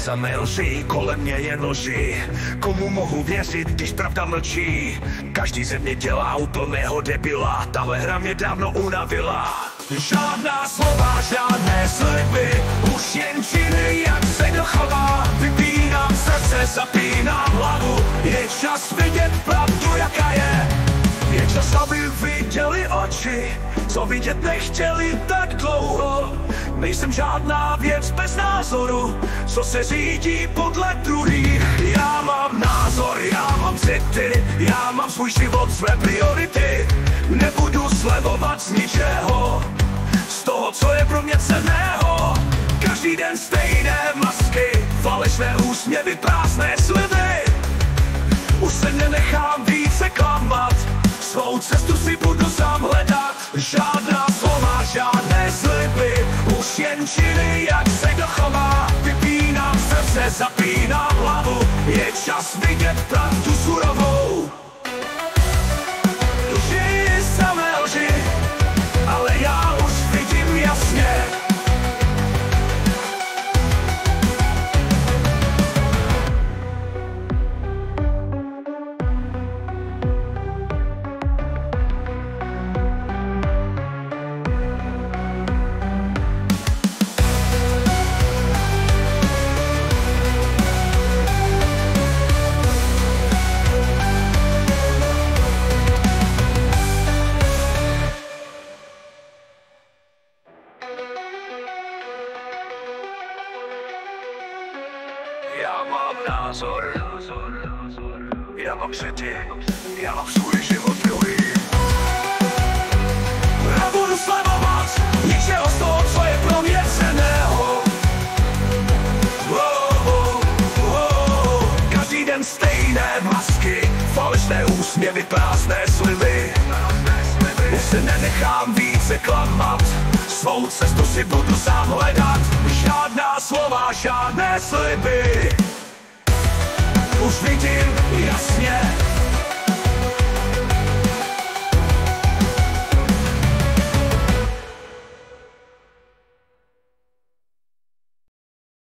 Samé lži, kolem mě jen lži. Komu mohu věřit, když pravda mlčí? Každý ze mě dělá úplného debila. Tahle hra mě dávno unavila. Žádná slova, žádné sliby, už jen činy, jak se kdo chová. Vypínám srdce, zapínám hlavu. Je čas vidět pravdu, jaká je. Je čas, aby viděli oči, co vidět nechtěli tak dlouho. Nejsem žádná věc bez názoru, co se řídí podle druhých. Já mám názor, já mám city, já mám svůj život, své priority. Nebudu slevovat z ničeho, z toho, co je pro mě cenného. Každý den stejné masky, falešné úsměvy, prázdné sliby. Už se nenechám více klamat, svou cestu si budu sám hledat. Žádná slova, žádné sliby, už jen činy, jak se kdo chová. Vypínám srdce, zapínám hlavu, je čas vidět pravdu surovou. Lži, samé lži, ale já už vidím jasně. Já mám názor, já mám city, já mám svůj život druhý. Nebudu slavovat ničeho z toho, co je pro mě cenného. Každý den stejné masky, falešné úsměvy, prázdné sliby. Už se nenechám více klamat, svou cestu si budu sám hledat. Žádná slova, žádné sliby, už vidím jasně.